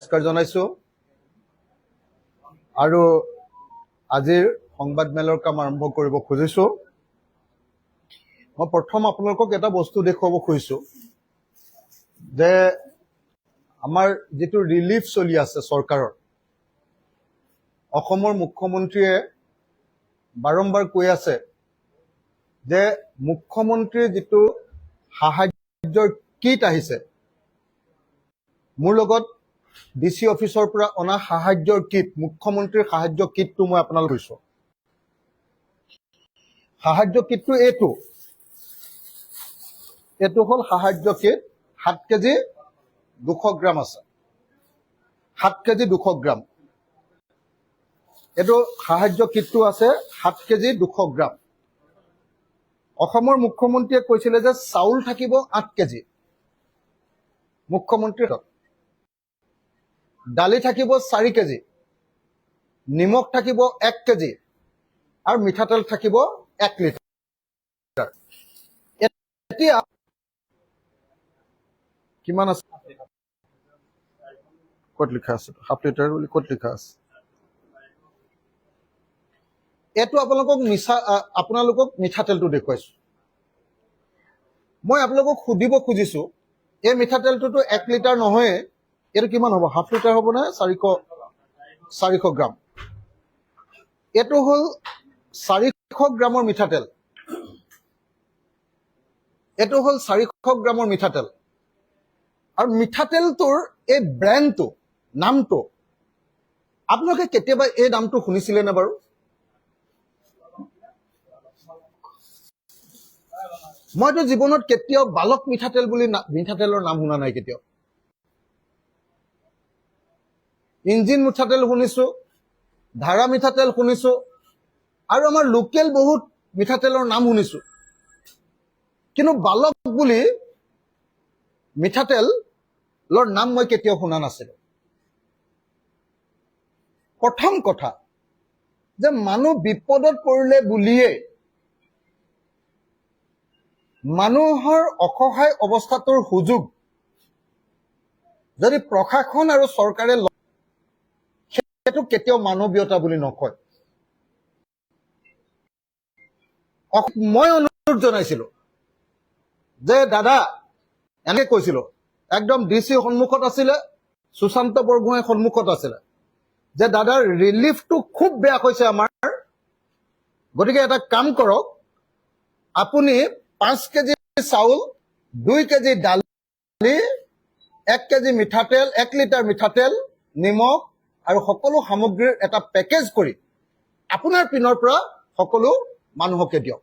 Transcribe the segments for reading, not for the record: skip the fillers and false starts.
নমস্কাৰ জনাইছো আৰু আজিৰ সংবাদ মেলৰ কাম আৰম্ভ কৰিব খুজিছো। মই প্ৰথম আপোনালোকক এটা বস্তু দেখুৱাব খুজিছো যে আমাৰ যেটো ৰিলিফ চলি আছে চৰকাৰৰ, অসমৰ মুখ্যমন্ত্ৰীয়ে বাৰম্বাৰ কৈ আছে যে মুখ্যমন্ত্ৰীৰ যেটো সাহায্যৰ কিট আহিছে, মোৰ লগত ডিসি অফিসৰ পৰা অনা সাহায্যৰ কিট, মুখ্যমন্ত্ৰীৰ সাহায্য কিটটো মই আপোনালোক কৈছো। সাহায্য কিটটো এইটো হল সাহায্য কিট, 7 কেজি 200 গ্ৰাম আছে, 7 কেজি 200 গ্ৰাম। এইটো সাহায্য কিটটো আছে 7 কেজি 200 গ্ৰাম। অসমৰ মুখ্যমন্ত্ৰীয়ে কৈছিলে যে চাউল থাকিব 8 কেজি, মুখ্যমন্ত্ৰীৰ দালি থাকিব 4 কেজি, নিমখ থাকিব 1 কেজি আৰু মিঠাতেল থাকিব 1 লিটাৰ। এতিয়া কিমান আছে ক'ত লিখা আছে? 7 লিটাৰ বুলি ক'ত লিখা আছে? এইটো আপোনালোকক মিঠাতেলটো দেখুৱাইছো। মই আপোনালোকক সুধিব খুজিছো, এই মিঠাতেলটোতো 1 লিটাৰ নহয়, এইটো কিমান হ'ব? হাফ লিটাৰ হ'ব নে 400 গ্ৰাম? এইটো হল 400 গ্ৰামৰ মিঠাতেল। এইটো হল 400 গ্ৰামৰ মিঠাতেল। আৰু মিঠাতেলটোৰ এই ব্ৰ্যান্ডটো, নামটো আপোনালোকে কেতিয়াবা এই নামটো শুনিছিলে নে বাৰু? মইতো জীৱনত কেতিয়াও বালক মিঠাতেল বুলি মিঠাতেলৰ নাম শুনা নাই কেতিয়াও। ইঞ্জিন মিঠাতেল শুনিছো, ধাৰা মিঠাতেল শুনিছো, আৰু আমাৰ লোকেল বহুত মিঠাতেলৰ নাম শুনিছো, কিন্তু বালক বুলি মিঠাতেলৰ নাম মই কেতিয়াও শুনা নাছিলো। প্ৰথম কথা যে মানুহ বিপদত পৰিলে বুলিয়ে মানুহৰ অসহায় অৱস্থাটোৰ সুযোগ যদি প্ৰশাসন আৰু চৰকাৰে সেইটো কেতিয়াও মানৱীয়তা বুলি নকয়। মই অনুৰোধ জনাইছিলো যে দাদা, এনেকে কৈছিলো, একদম ডিসি সন্মুখত আছিলে, সুশান্ত বৰগোহাঁই সন্মুখত আছিলে, যে দাদা ৰিলিফটো খুব বেয়া হৈছে আমাৰ, গতিকে এটা কাম কৰক, আপুনি 5 কেজি চাউল, 2 কেজি দালি, 1 কেজি মিঠাতেল, 1 লিটাৰ মিঠাতেল, নিমখ আৰু সকলো সামগ্ৰীৰ এটা পেকেজ কৰি আপোনাৰ পিনৰ পৰা সকলো মানুহকে দিয়ক।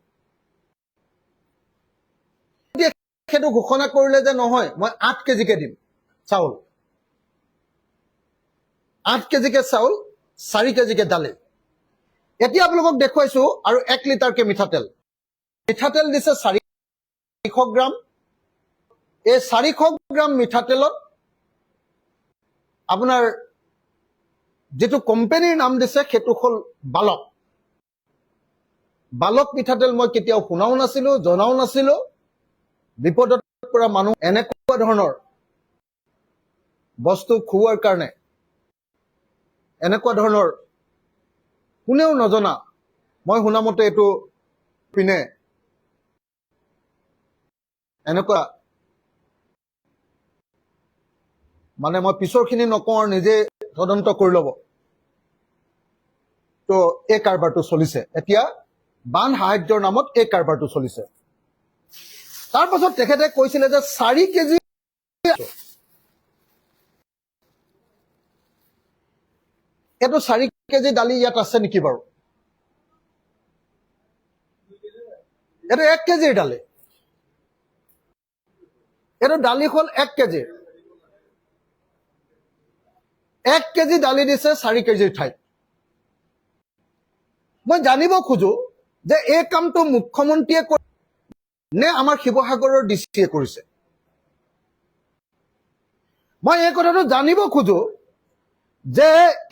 সেইটো ঘোষণা কৰিলে যে নহয়, মই 8 কেজিকে দিম চাউল, 8 কেজিকে চাউল, 4 কেজিকে দালি। এতিয়া আপোনালোকক দেখুৱাইছো আৰু 1 লিটাৰকে মিঠাতেল। মিঠাতেল দিছে 400 গ্ৰাম। এই 400 গ্ৰাম মিঠাতেলত আপোনাৰ যেটো কোম্পানীৰ নাম দিছে সেইটো হল বালক। বালক মিঠাতেল মই কেতিয়াও শুনাও নাছিলো, জনাও নাছিলো। বিপদত পৰা মানুহ এনেকুৱা ধৰণৰ বস্তু খুওৱাৰ কাৰণে, এনেকুৱা ধৰণৰ কোনেও নজনা, মই শুনামতে এইটো পিনে এনেকুৱা, মানে মই পিছৰখিনি নকওঁ, নিজে তদন্ত কৰি ল'ব। তো এই কাৰবাৰটো চলিছে এতিয়া, বান সাহায্যৰ নামত এই কাৰবাৰটো চলিছে। তাৰ পাছত তেখেতে কৈছিলে যে 4 কেজি, এইটো 4 কেজি দালি ইয়াত আছে নেকি বাৰু? এইটো 1 কেজিৰ দালি। এইটো দালি হল 1 কেজিৰ। 1 কেজি দালি দিছে 4 কেজিৰ ঠাইত। মই জানিব খোজো যে এই কামটো মুখ্যমন্ত্ৰীয়ে নে আমাৰ শিৱসাগৰৰ ডিচিয়ে কৰিছে। মই এই কথাটো জানিব খোজো যে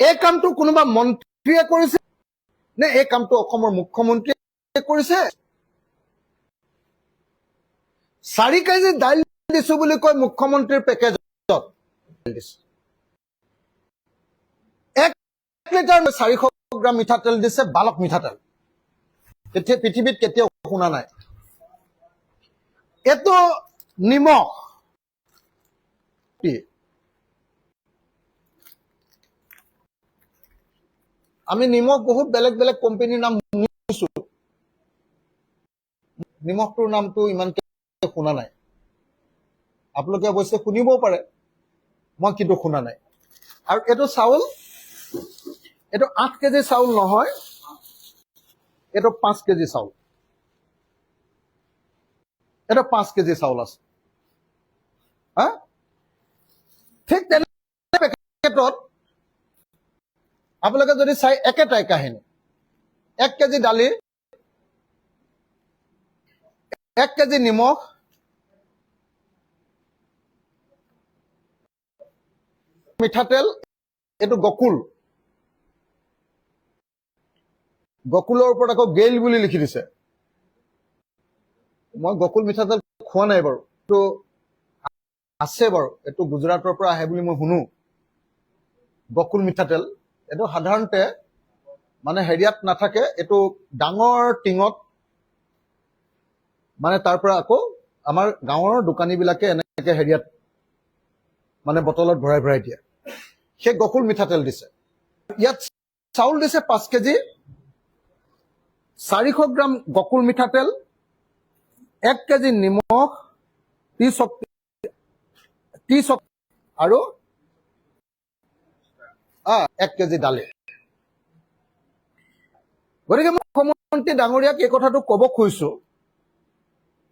এই কামটো কোনোবা মন্ত্ৰীয়ে কৰিছে নে এই কামটো অসমৰ মুখ্যমন্ত্ৰীয়ে কৰিছে। 4 কেজি দাইল দিছো বুলি কৈ মুখ্যমন্ত্ৰীৰ পেকেজত লিটাৰ 400 গ্ৰাম মিঠাতেল দিছে, বালক মিঠাতেল। পৃথিৱীত কেতিয়াও শুনা নাই। এইটো নিমখ, আমি নিমখ বহুত বেলেগ বেলেগ কোম্পানীৰ নাম শুনিছো, নিমখটোৰ নামটো ইমানকে শুনা নাই। আপোনালোকে অৱশ্যে শুনিবও পাৰে, মই কিন্তু শুনা নাই। আৰু এইটো চাউল, এইটো 8 কেজি চাউল নহয়, এইটো 5 কেজি চাউল। এটা 5 কেজি চাউল আছে। হা, ঠিক তেনে পেকেটত আপোনালোকে যদি চাই একেটাই কাহিনী। 1 কেজি দালি, 1 কেজি নিমখ, মিঠাতেল, এইটো গকুল, গকুলৰ ওপৰত আকৌ গেইল বুলি লিখি দিছে। মই গকুল মিঠাতেল খোৱা নাই বাৰু, এইটো আছে বাৰু, এইটো গুজৰাটৰ পৰা আহে বুলি মই শুনো। গকুল মিঠাতেল এইটো সাধাৰণতে মানে হেৰিয়াত নাথাকে, এইটো ডাঙৰ টিঙত, মানে তাৰ পৰা আকৌ আমাৰ গাঁৱৰ দোকানীবিলাকে এনেকে হেৰিয়াত মানে বটলত ভৰাই ভৰাই দিয়ে, সেই গকুল মিঠাতেল দিছে। ইয়াত চাউল দিছে 5 কেজি, 400 গ্ৰাম গকুল মিঠাতেল, 1 কেজি নিমখ, 30 আৰু 1 কেজি দালি। গতিকে মই মুখ্যমন্ত্ৰী ডাঙৰীয়াক এই কথাটো ক'ব খুজিছো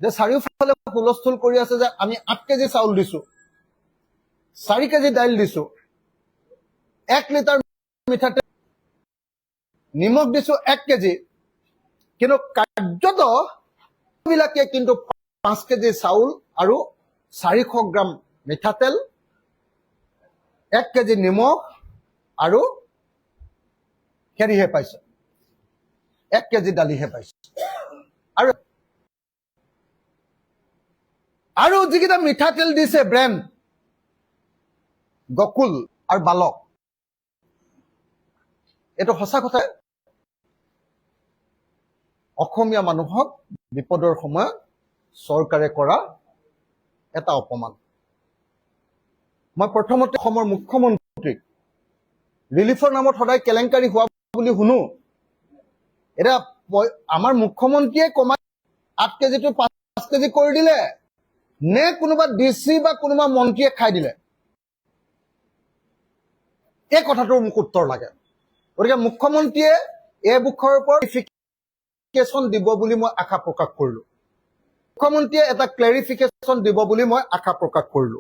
যে চাৰিওফালে হুলস্থুল কৰি আছে যে আমি 8 কেজি চাউল দিছো, 4 কেজি দাইল দিছো, 1 লিটাৰ মিঠাতেল, নিমখ দিছো 1 কেজি, কিন্তু কাৰ্যত বিলাকে কিন্তু 5 কেজি চাউল আৰু 400 গ্ৰাম মিঠাতেল, 1 কেজি নিমখ আৰু হেৰিহে পাইছে, 1 কেজি দালিহে পাইছে। আৰু যিকেইটা মিঠাতেল দিছে ব্ৰেণ্ড গকুল আৰু বালক, এইটো সঁচা কথা। অসমীয়া মানুহক বিপদৰ সময়ত চৰকাৰে কৰা এটা অপমান। মই প্ৰথমতে অসমৰ মুখ্যমন্ত্ৰীক ৰিলিফৰ নামত সদায় কেলেংকাৰী হোৱা বুলি শুনো। এতিয়া আমাৰ মুখ্যমন্ত্ৰীয়ে কমাই 8 কেজিটো 5 কেজি কৰি দিলে নে কোনোবা ডিচি বা কোনোবা মন্ত্ৰীয়ে খাই দিলে, এই কথাটোৰ মোক উত্তৰ লাগে। গতিকে মুখ্যমন্ত্ৰীয়ে এই বিষয়ৰ ওপৰত ক্লেৰিফিকেশ্যন দিব বুলি মই আশা প্ৰকাশ কৰিলো। মুখ্যমন্ত্ৰীয়ে এটা ক্লেৰিফিকেশ্যন দিব বুলি মই আশা প্ৰকাশ কৰিলো।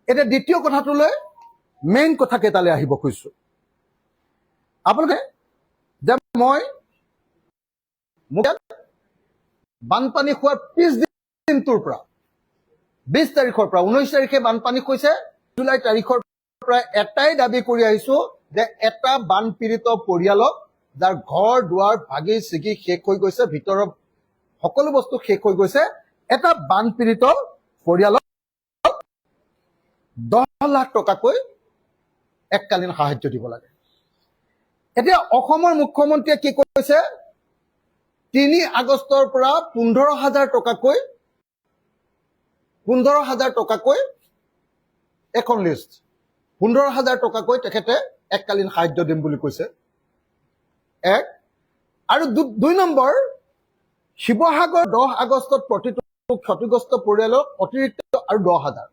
এতিয়া দ্বিতীয় কথাটোলৈ, মেইন কথা কেইটালৈ আহিব খুজিছো। আপোনালোকে যে মই বানপানী হোৱাৰ পিছদিনটোৰ পৰা 20 তাৰিখৰ পৰা 19 তাৰিখে বানপানী হৈছে, জুলাই তাৰিখৰ পৰা এটাই দাবী কৰি আহিছো যে এটা বানপীড়িত পৰিয়ালক যাৰ ঘৰ দুৱাৰ ভাগি ছিগি শেষ হৈ গৈছে, ভিতৰৰ সকলো বস্তু শেষ হৈ গৈছে, এটা বানপীড়িত পৰিয়ালক 10 লাখ টকাকৈ এককালীন সাহায্য দিব লাগে। এতিয়া অসমৰ মুখ্যমন্ত্ৰীয়ে কি কৈছে, 3 আগষ্টৰ পৰা 15,000 টকাকৈ এখন লিষ্ট, 15,000 টকাকৈ তেখেতে এককালীন সাহায্য দিম বুলি কৈছে। এক আৰু 2 নম্বৰ, শিৱসাগৰ 10 আগষ্টত প্ৰতিটো ক্ষতিগ্ৰস্ত পৰিয়ালক অতিৰিক্ত আৰু 10,000,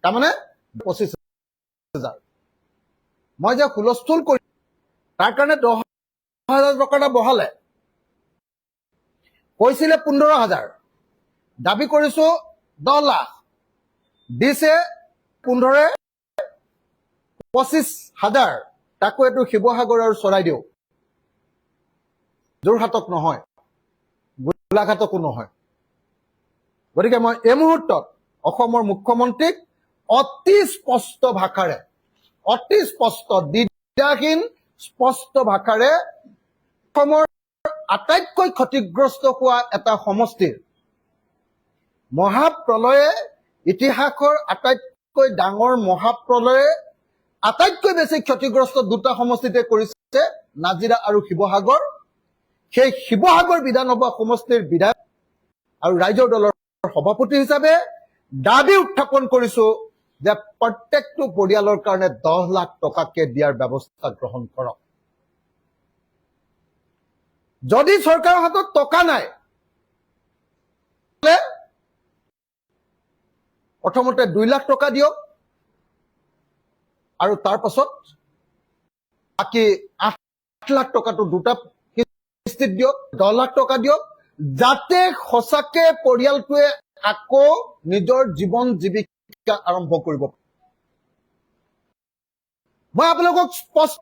তাৰমানে 25,000। মই যে হুলস্থুল কৰি তাৰ কাৰণে 10,000 টকা এটা বহালে, কৈছিলে 15,000, দাবী কৰিছো 10 লাখ, দিছে 25,000, তাকো এইটো শিৱসাগৰ আৰু চৰাইদেউ, যোৰহাটক নহয়, গোলাঘাটকো নহয়। গতিকে মই এই মুহূৰ্তত অসমৰ মুখ্যমন্ত্ৰীক অতি স্পষ্ট ভাষাৰে, অতি স্পষ্ট, দ্বিধাহীন স্পষ্ট ভাষাৰে অসমৰ আটাইতকৈ ক্ষতিগ্ৰস্ত হোৱা এটা সমষ্টিৰ মহাপ্ৰলয়ে, ইতিহাসৰ আটাইতকৈ ডাঙৰ মহাপ্ৰলয়ে আটাইতকৈ বেছি ক্ষতিগ্ৰস্ত দুটা সমষ্টিতে কৰিছে নাজিৰা আৰু শিৱসাগৰ। সেই শিৱসাগৰ বিধানসভা সমষ্টিৰ বিধায়ক আৰু ৰাইজৰ দলৰ সভাপতি হিচাপে দাবী উত্থাপন কৰিছো যে প্ৰত্যেকটো পৰিয়ালৰ কাৰণে 10 লাখ টকাকে দিয়াৰ ব্যৱস্থা গ্ৰহণ কৰক। যদি চৰকাৰৰ হাতত টকা নাই, প্ৰথমতে 2 লাখ টকা দিয়ক আৰু তাৰ পাছত বাকী 8 লাখ টকাটো দুটা কিস্তিত দিয়ক, 10 লাখ টকা দিয়ক, যাতে সঁচাকে পৰিয়ালটোৱে আকৌ নিজৰ জীৱন জীৱিকা আৰম্ভ কৰিব। মই আপোনালোকক স্পষ্ট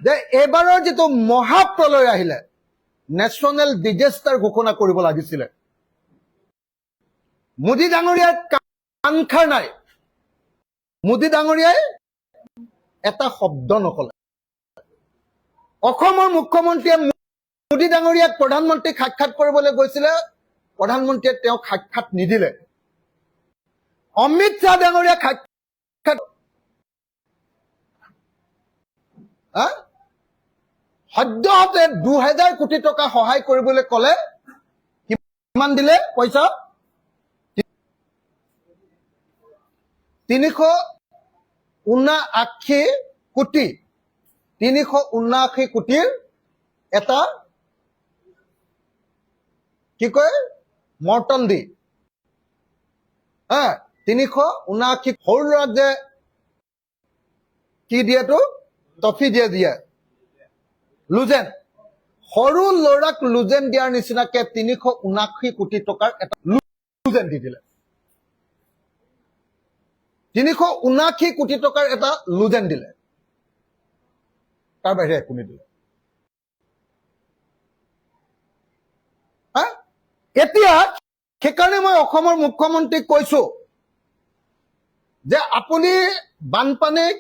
যে এইবাৰৰ যিটো মহাপ্ৰলয় আহিলে, নেশ্যনেল ডিজাষ্টাৰ ঘোষণা কৰিব লাগিছিলে। মোদী ডাঙৰীয়াৰ কাণখাৰ নাই। মোদী ডাঙৰীয়াই এটা শব্দ নকলে। অসমৰ মুখ্যমন্ত্ৰীয়ে মোদী ডাঙৰীয়াক প্ৰধানমন্ত্ৰীক সাক্ষাৎ কৰিবলৈ গৈছিলে, প্ৰধানমন্ত্ৰীয়ে তেওঁক সাক্ষাৎ নিদিলে। অমিত শ্বাহ ডাঙৰীয়াক সাক্ষাৎ সদ্যহতে 2000 কোটি টকা সহায় কৰিবলৈ কলে, কিমান দিলে পইচা? 379 কোটি। 379 কোটিৰ এটা কি কয় মৰ্টন দি 379 সৰু ল'ৰাক যে কি দিয়েতো টফি দিয়ে লুজেন, সৰু ল'ৰাক লুজেন দিয়াৰ নিচিনাকে 379 কোটি টকাৰ এটা লুজেন দি দিলে। 379 কোটি টকাৰ এটা লুজেন দিলে, তাৰ বাহিৰে একো নিদিলে। এতিয়া সেইকাৰণে মই অসমৰ মুখ্যমন্ত্ৰীক কৈছো যে আপুনি বানপানীক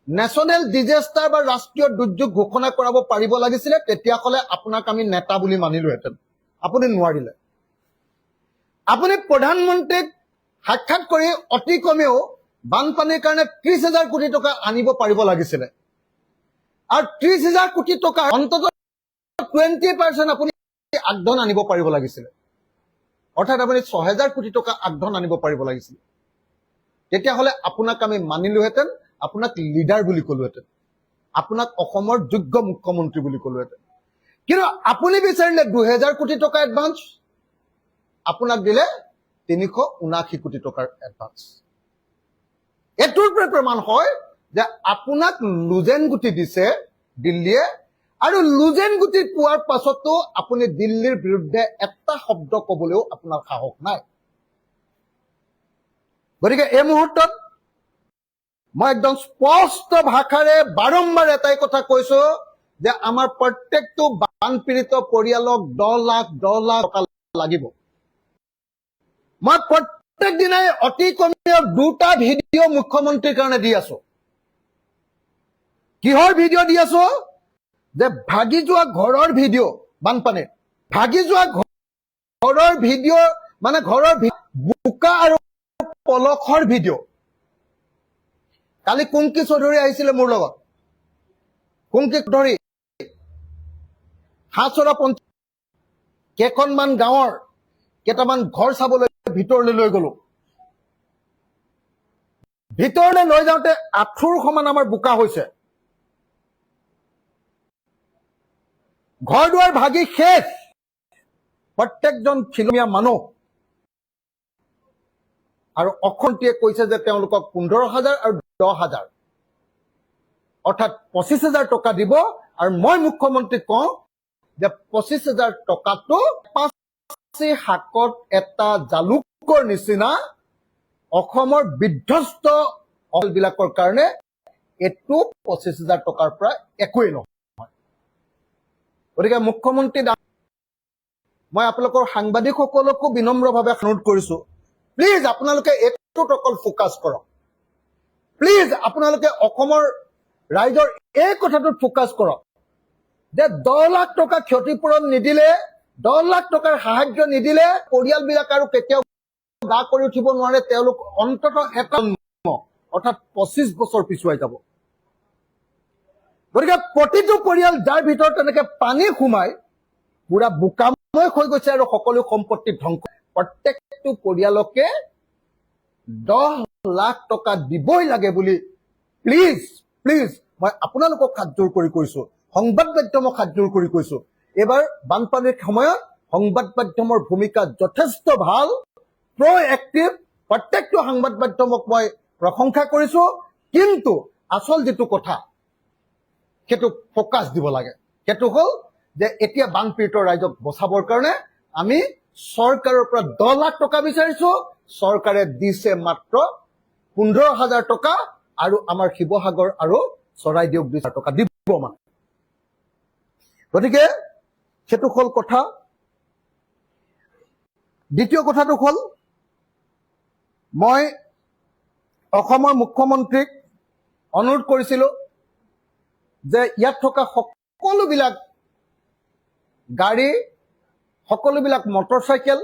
নেশ্যনেল ডিজাষ্টাৰ বা ৰাষ্ট্ৰীয় দুৰ্যোগ ঘোষণা কৰাব পাৰিব লাগিছিলে, তেতিয়াহ'লে আপোনাক আমি নেতা বুলি মানিলোহেঁতেন। আপুনি নোৱাৰিলে। আপুনি প্ৰধানমন্ত্ৰীক সাক্ষাৎ কৰি অতি কমেও বানপানীৰ কাৰণে 30,000 কোটি টকা আনিব পাৰিব লাগিছিলে, আৰু 30,000 কোটি টকা অন্ততঃ 20% আপুনি আগধন আনিব পাৰিব লাগিছিলে। অৰ্থাৎ আপুনি 6,000 কোটি টকা আগধন আনিব পাৰিব লাগিছিলে। তেতিয়াহ'লে আপোনাক আমি মানিলোহেঁতেন, আপোনাক লিডাৰ বুলি ক'লোহেঁতেন, আপোনাক অসমৰ যোগ্য মুখ্যমন্ত্ৰী বুলি ক'লোহেঁতেন। কিন্তু আপুনি বিচাৰিলে 2000 কোটি টকা এডভান্স, আপোনাক দিলে 379 কোটি টকাৰ এডভান্স। এইটোৰ পৰা প্ৰমাণ হয় যে আপোনাক লুজেন গুটি দিছে দিল্লীয়ে, আৰু লুজেন গুটি পোৱাৰ পাছতো আপুনি দিল্লীৰ বিৰুদ্ধে এটা শব্দ কবলৈও আপোনাৰ সাহস নাই। গতিকে এই মুহূৰ্তত মই একদম স্পষ্ট ভাষাৰে বাৰম্বাৰ এটাই কথা কৈছো যে আমাৰ প্ৰত্যেকটো বানপীড়িত পৰিয়ালক 10 লাখ টকা লাগিব। মই প্ৰত্যেক দিনাই অতি কমেও 2টা ভিডিঅ' মুখ্যমন্ত্ৰীৰ কাৰণে দি আছো। কিহৰ ভিডিঅ' দি আছো? যে ভাগি যোৱা ঘৰৰ ভিডিঅ', বানপানীৰ ভাগি যোৱা ঘৰৰ ভিডিঅ', মানে ঘৰৰ বোকা আৰু পলসৰ ভিডিঅ'। কালি কুংকি চৌধুৰী আহিছিলে মোৰ লগত। কুংকি চৌধুৰী হাঁচৰা পঞ্চায়ত কেইখনমান গাঁৱৰ কেইটামান ঘৰ চাবলৈ ভিতৰলৈ লৈ গলো। ভিতৰলৈ লৈ যাওঁতে আঁঠুৰ সমান আমাৰ বোকা হৈছে। ঘৰ দুৱাৰ ভাগি শেষ। প্ৰত্যেকজন খিলমীয়া মানুহ। আৰু অসমন্ত্ৰীয়ে কৈছে যে তেওঁলোকক 15,000 আৰু 10,000 অৰ্থাৎ 25,000 টকা দিব। আৰু মই মুখ্যমন্ত্ৰীক কওঁ যে 25,000 টকাটো পাঁচি শাকত এটা জালুকৰ নিচিনা অসমৰ বিধ্বস্ত অঞ্চলবিলাকৰ কাৰণে এইটো 25,000 টকাৰ পৰা একোৱেই নহয়। গতিকে মুখ্যমন্ত্ৰী মই আপোনালোকৰ সাংবাদিকসকলকো বিনম্ৰভাৱে অনুৰোধ কৰিছো, প্লিজ আপোনালোকে এইটোত অকল ফোকাছ কৰক। প্লিজ আপোনালোকে অসমৰ ৰাইজৰ এই কথাটোত ফোকাছ কৰক যে 10 লাখ টকা ক্ষতিপূৰণ নিদিলে, 10 লাখ টকাৰ সাহায্য নিদিলে পৰিয়ালবিলাক আৰু কেতিয়াও গা কৰি উঠিব নোৱাৰে। তেওঁলোক অন্ততঃ এটা অৰ্থাৎ 25 বছৰ পিছুৱাই যাব। গতিকে প্ৰতিটো পৰিয়াল যাৰ ভিতৰত তেনেকে পানী সোমাই পুৰা বোকাময় হৈ গৈছে আৰু সকলো সম্পত্তি ধ্বংস, প্ৰত্যেকটো পৰিয়ালকে 10 লাখ টকা দিবই লাগে বুলি প্লিজ প্লিজ মই আপোনালোকক হাতজোৰ কৰি কৈছো, সংবাদ মাধ্যমক হাতজোৰ কৰি কৈছো, এইবাৰ বানপানীৰ সময়ত সংবাদ মাধ্যমৰ ভূমিকা যথেষ্ট ভাল, প্ৰ'এক্টিভ। প্ৰত্যেকটো সংবাদ মাধ্যমক মই প্ৰশংসা কৰিছো, কিন্তু আচল যিটো কথা সেইটো ফ'কাছ দিব লাগে, সেইটো হ'ল যে এতিয়া বানপীড়িত ৰাইজক বচাবৰ কাৰণে আমি চৰকাৰৰ পৰা 10 লাখ টকা বিচাৰিছো, চৰকাৰে দিছে মাত্ৰ 15,000 টকা, আৰু আমাৰ শিৱসাগৰ আৰু চৰাইদেউক 20,000 টকা দিব মানে। গতিকে সেইটো হ'ল কথা। দ্বিতীয় কথাটো হ'ল মই অসমৰ মুখ্যমন্ত্ৰীক অনুৰোধ কৰিছিলো যে ইয়াত থকা সকলোবিলাক গাড়ী, সকলোবিলাক মটৰচাইকেল,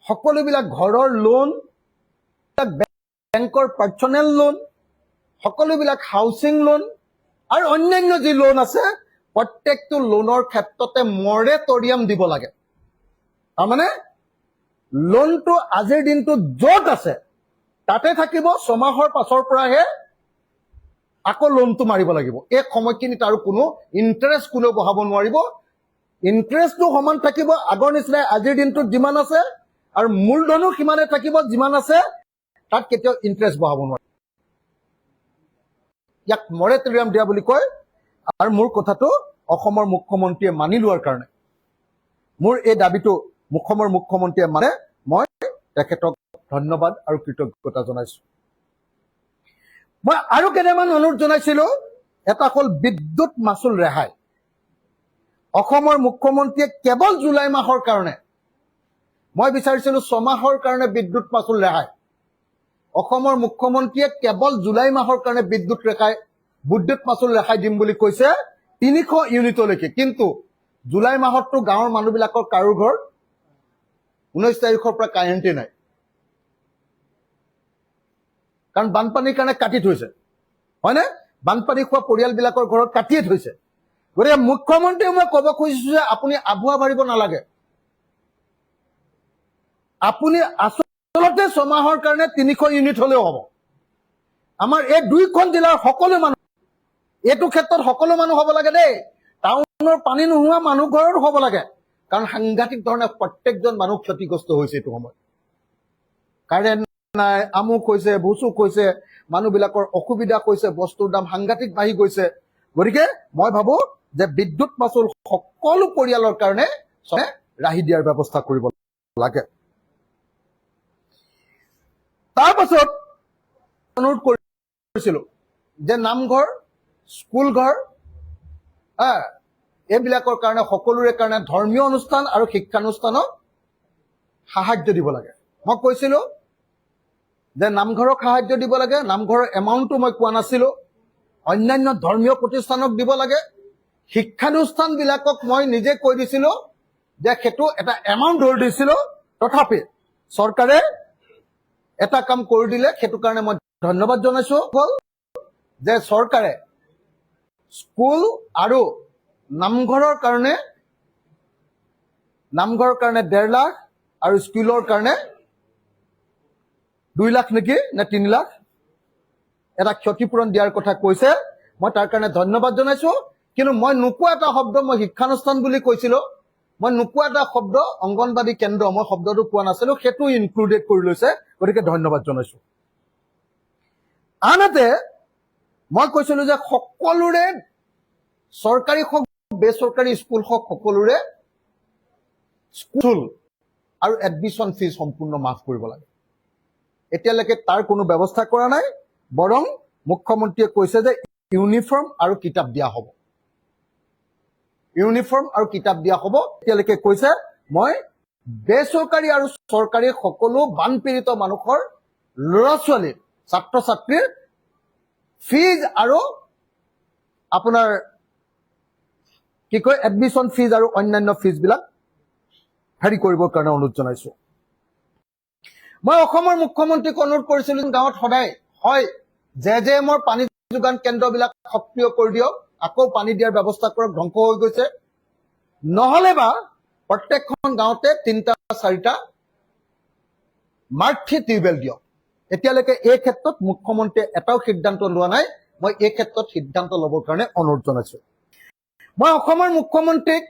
সকলোবিলাক ঘৰৰ লোন, বেংকৰ পাৰ্চনেল লোন, সকলোবিলাক হাউচিং লোন আৰু অন্যান্য যি লোন আছে প্ৰত্যেকটো লোনৰ ক্ষেত্ৰতে মৰেটৰিয়াম দিব লাগে। তাৰমানে লোনটো আজিৰ দিনটো য'ত আছে তাতে থাকিব, 6 মাহৰ পাছৰ পৰাহে আকৌ লোনটো মাৰিব লাগিব। এই সময়খিনিত আৰু কোনো ইণ্টাৰেষ্ট কোনেও বঢ়াব নোৱাৰিব, ইণ্টাৰেষ্টটো সমান থাকিব আগৰ নিচিনাই আজিৰ দিনটোত যিমান আছে, আৰু মূলধনো সিমানে থাকিব যিমান আছে, তাত কেতিয়াও ইণ্টাৰেষ্ট বঢ়াব নোৱাৰিব। ইয়াক মৰেটৰিয়াম দিয়া বুলি কয়। আৰু মোৰ কথাটো অসমৰ মুখ্যমন্ত্ৰীয়ে মানি লোৱাৰ কাৰণে, মোৰ এই দাবীটো অসমৰ মুখ্যমন্ত্ৰীয়ে মানে, মই তেখেতক ধন্যবাদ আৰু কৃতজ্ঞতা জনাইছো। মই আৰু কেইটামান অনুৰোধ জনাইছিলো। এটা হ'ল বিদ্যুৎ মাচুল ৰেহাই। অসমৰ মুখ্যমন্ত্ৰীয়ে কেৱল জুলাই মাহৰ কাৰণে, মই বিচাৰিছিলো 6 মাহৰ কাৰণে বিদ্যুৎ মাচুল ৰেহাই। অসমৰ মুখ্যমন্ত্ৰীয়ে কেৱল জুলাই মাহৰ কাৰণে বিদ্যুৎ মাচুল ৰেহাই দিম বুলি কৈছে 300 ইউনিটলৈকে, কিন্তু জুলাই মাহততো গাঁৱৰ মানুহবিলাকৰ কাৰো ঘৰ 19 তাৰিখৰ পৰা কাৰেণ্টে নাই, কাৰণ বানপানীৰ কাৰণে কাটি থৈছে, হয়নে? বানপানী খোৱা পৰিয়ালবিলাকৰ ঘৰত কাটিয়ে থৈছে। গতিকে মুখ্যমন্ত্ৰীয়ে মই ক'ব খুজিছো যে আপুনি আভুৱা মাৰিব নালাগে। আপুনি আচলতে 6 মাহৰ কাৰণে 300 ইউনিট হলেও হ'ব। আমাৰ এই 2খন জিলাৰ সকলো মানুহ, এইটো ক্ষেত্ৰত সকলো মানুহ হ'ব লাগে দেই। টাউনৰ পানী নোহোৱা মানুহ ঘৰৰ হ'ব লাগে, কাৰণ সাংঘাতিক ধৰণে প্ৰত্যেকজন মানুহ ক্ষতিগ্ৰস্ত হৈছে এইটো সময়ত। কাৰেণ্ট নাই, আমুক হৈছে, ভুচুক হৈছে, মানুহবিলাকৰ অসুবিধা হৈছে, বস্তুৰ দাম সাংঘাতিক বাঢ়ি গৈছে। গতিকে মই ভাবো যে বিদ্যুৎ মাচুল সকলো পৰিয়ালৰ কাৰণে ৰাহি দিয়াৰ ব্যৱস্থা কৰিব লাগে। তাৰ পাছত অনুৰোধ কৰিছিলো যে নামঘৰ, স্কুল ঘৰ, এইবিলাকৰ কাৰণে সকলোৰে কাৰণে ধৰ্মীয় অনুষ্ঠান আৰু শিক্ষানুষ্ঠানক সাহায্য দিব লাগে। মই কৈছিলো যে নামঘৰক সাহায্য দিব লাগে, নামঘৰৰ এমাউণ্টটো মই কোৱা নাছিলো, অন্যান্য ধৰ্মীয় প্ৰতিষ্ঠানক দিব লাগে, শিক্ষানুষ্ঠানবিলাকক মই নিজে কৈ দিছিলো যে সেইটো এটা এমাউণ্ট ধৰি দিছিলো, তথাপি চৰকাৰে এটা কাম কৰি দিলে, সেইটো কাৰণে মই ধন্যবাদ জনাইছো। যে চৰকাৰে স্কুল আৰু নামঘৰৰ কাৰণে 1.5 লাখ আৰু স্কুলৰ কাৰণে 2 লাখ নেকি নে 3 লাখ এটা ক্ষতিপূৰণ দিয়াৰ কথা কৈছে। মই তাৰ কাৰণে ধন্যবাদ জনাইছো। কিন্তু মই নোকোৱা এটা শব্দ, মই শিক্ষানুষ্ঠান বুলি কৈছিলো, মই নোকোৱা এটা শব্দ অংগনবাদী কেন্দ্ৰ, মই শব্দটো কোৱা নাছিলো, সেইটো ইনক্লুডেড কৰি লৈছে, গতিকে ধন্যবাদ জনাইছো। আনহাতে মই কৈছিলো যে সকলোৰে, চৰকাৰী হওক বেচৰকাৰী স্কুল হওক, সকলোৰে স্কুল আৰু এডমিশ্যন ফিজ সম্পূৰ্ণ মাফ কৰিব লাগে। এতিয়ালৈকে তাৰ কোনো ব্যৱস্থা কৰা নাই, বৰং মুখ্যমন্ত্ৰীয়ে কৈছে যে ইউনিফৰ্ম আৰু কিতাপ দিয়া হ'ব, ইউনিফৰ্ম আৰু কিতাপ দিয়া হ'ব। এতিয়ালৈকে কৈছে মই বেচৰকাৰী আৰু চৰকাৰী সকলো বানপীড়িত মানুহৰ ল'ৰা ছোৱালীৰ, ছাত্ৰ ছাত্ৰীৰ ফিজ আৰু আপোনাৰ কি কয় এডমিশ্যন ফিজ আৰু অন্যান্য ফিজবিলাক হেৰি কৰিবৰ কাৰণে অনুৰোধ জনাইছো। মই অসমৰ মুখ্যমন্ত্ৰীক অনুৰোধ কৰিছিলো, গাঁৱত সদায় হয় জেজেএমৰ পানী যোগান কেন্দ্ৰবিলাক সক্ৰিয় কৰি দিয়ক, আকৌ পানী দিয়াৰ ব্যৱস্থা কৰক, ধ্বংস হৈ গৈছে। নহলে বা প্ৰত্যেকখন গাঁৱতে 3টা 4টা মাৰ্থি টিউবেল দিয়ক। এতিয়ালৈকে এই ক্ষেত্ৰত মুখ্যমন্ত্ৰীয়ে এটাও সিদ্ধান্ত লোৱা নাই। মই এই ক্ষেত্ৰত সিদ্ধান্ত ল'বৰ কাৰণে অনুৰোধ জনাইছো। মই অসমৰ মুখ্যমন্ত্ৰীক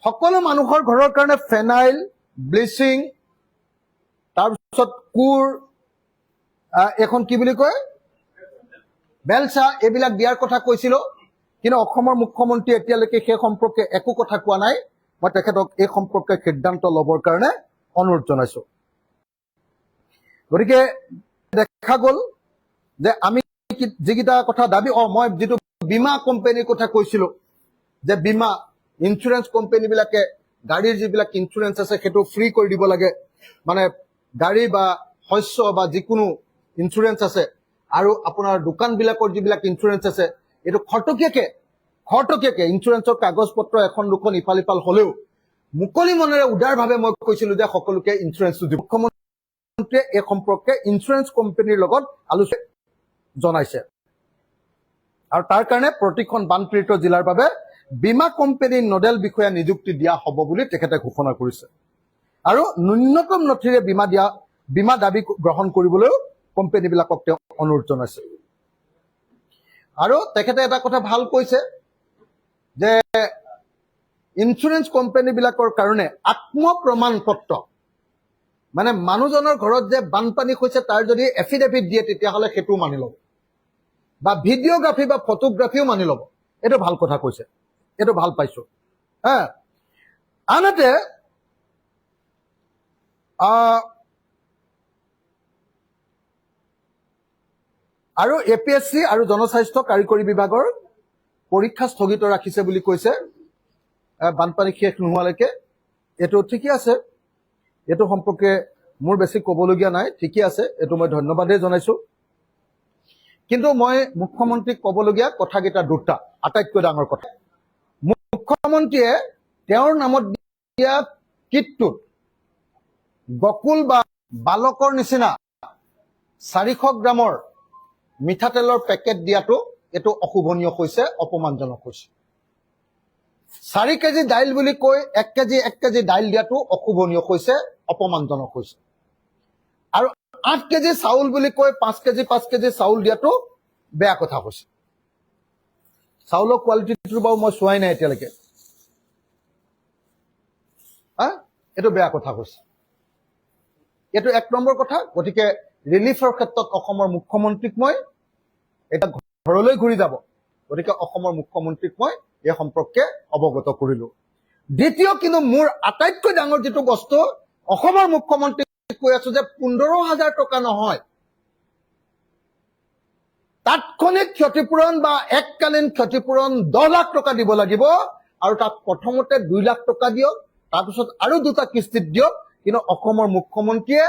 সকলো মানুহৰ ঘৰৰ কাৰণে ফেনাইল, ব্লিচিং, তাৰপিছত কোৰ, এখন কি বুলি কয় বেলচা, এইবিলাক দিয়াৰ কথা কৈছিলো, কিন্তু অসমৰ মুখ্যমন্ত্ৰীয়ে এতিয়ালৈকে সেই সম্পৰ্কে একো কথা কোৱা নাই। মই তেখেতক এই সম্পৰ্কে সিদ্ধান্ত ল'বৰ কাৰণে অনুৰোধ জনাইছো। গতিকে দেখা গ'ল যে আমি যিকেইটা কথা দাবী, মই যিটো বীমা কোম্পানীৰ কথা কৈছিলো, যে বীমা ইঞ্চুৰেঞ্চ কোম্পানীবিলাকে গাড়ীৰ যিবিলাক ইঞ্চুৰেঞ্চ আছে সেইটো ফ্ৰী কৰি দিব লাগে, মানে গাড়ী বা শস্য বা যিকোনো ইঞ্চুৰেঞ্চ আছে, আৰু আপোনাৰ দোকানবিলাকৰ যিবিলাক ইঞ্চুৰেঞ্চ আছে এইটো খৰটকীয়াকে ইঞ্চুৰেঞ্চৰ কাগজ পত্ৰ এখন দুখন ইফাল ইফাল হলেও মুকলি মনেৰে উদাৰভাৱে মই কৈছিলো যে সকলোকে ইঞ্চুৰেঞ্চটো দিব। মুখ্যমন্ত্ৰীয়ে এই সম্পৰ্কে ইঞ্চুৰেঞ্চ কোম্পানীৰ লগত আলোচনা জনাইছে, আৰু তাৰ কাৰণে প্ৰতিখন বানপীড়িত জিলাৰ বাবে বীমা কোম্পানীৰ নডেল বিষয়া নিযুক্তি দিয়া হ'ব বুলি তেখেতে ঘোষণা কৰিছে, আৰু ন্যূনতম নথিৰে বীমা দাবী গ্ৰহণ কৰিবলৈও কোম্পানীবিলাকক তেওঁ অনুৰোধ জনাইছে। আৰু তেখেতে এটা কথা ভাল কৈছে যে ইঞ্চুৰেঞ্চ কোম্পানীবিলাকৰ কাৰণে আত্মপ্ৰমাণ পত্ৰ, মানে মানুহজনৰ ঘৰত যে বানপানী হৈছে তাৰ যদি এফিডেভিট দিয়ে তেতিয়াহ'লে সেইটোও মানি ল'ব, বা ভিডিঅ'গ্ৰাফী বা ফটোগ্ৰাফীও মানি ল'ব। এইটো ভাল কথা কৈছে, এইটো ভাল পাইছো। আনহাতে আৰু APSC আৰু জনস্বাস্থ্য কাৰিকৰী বিভাগৰ পৰীক্ষা স্থগিত ৰাখিছে বুলি কৈছে বানপানী শেষ নোহোৱালৈকে। এইটো ঠিকে আছে, এইটো সম্পৰ্কে মোৰ বেছি ক'বলগীয়া নাই, ঠিকে আছে, এইটো মই ধন্যবাদেই জনাইছো। কিন্তু মই মুখ্যমন্ত্ৰীক ক'বলগীয়া কথাকেইটা দুটা, আটাইতকৈ ডাঙৰ কথা। মুখ্যমন্ত্ৰীয়ে তেওঁৰ নামত দিয়া কিটটোত গকুল বা বালকৰ নিচিনা 400 গ্ৰামৰ মিঠাতেলৰ পেকেট দিয়াটো এইটো অশোভনীয় হৈছে, অপমানজনক হৈছে। 4 কেজি দাইল বুলি কৈ 1 কেজি দাইল দিয়াটো অশোভনীয় হৈছে, অপমানজনক হৈছে। আৰু 8 কেজি চাউল বুলি কৈ 5 কেজি চাউল দিয়াটো বেয়া কথা হৈছে। চাউলৰ কোৱালিটিটো বাৰু মই চোৱাই নাই এতিয়ালৈকে, এইটো বেয়া কথা হৈছে। এইটো 1 নম্বৰ কথা। গতিকে ৰিলিফৰ ক্ষেত্ৰত অসমৰ মুখ্যমন্ত্ৰীক মই এটা ঘৰলৈ ঘূৰি যাব, গতিকে অসমৰ মুখ্যমন্ত্ৰীক মই এই সম্পৰ্কে অৱগত কৰিলো। দ্বিতীয়, কিন্তু মোৰ আটাইতকৈ ডাঙৰ যিটো বস্তু, অসমৰ মুখ্যমন্ত্ৰীক কৈ আছো যে 15,000 টকা নহয়, তাৎক্ষণিক ক্ষতিপূৰণ বা এককালীন ক্ষতিপূৰণ 10 লাখ টকা দিব লাগিব, আৰু তাত প্ৰথমতে 2 লাখ টকা দিয়ক, তাৰপিছত আৰু 2টা কিস্তিত দিয়ক। কিন্তু অসমৰ মুখ্যমন্ত্ৰীয়ে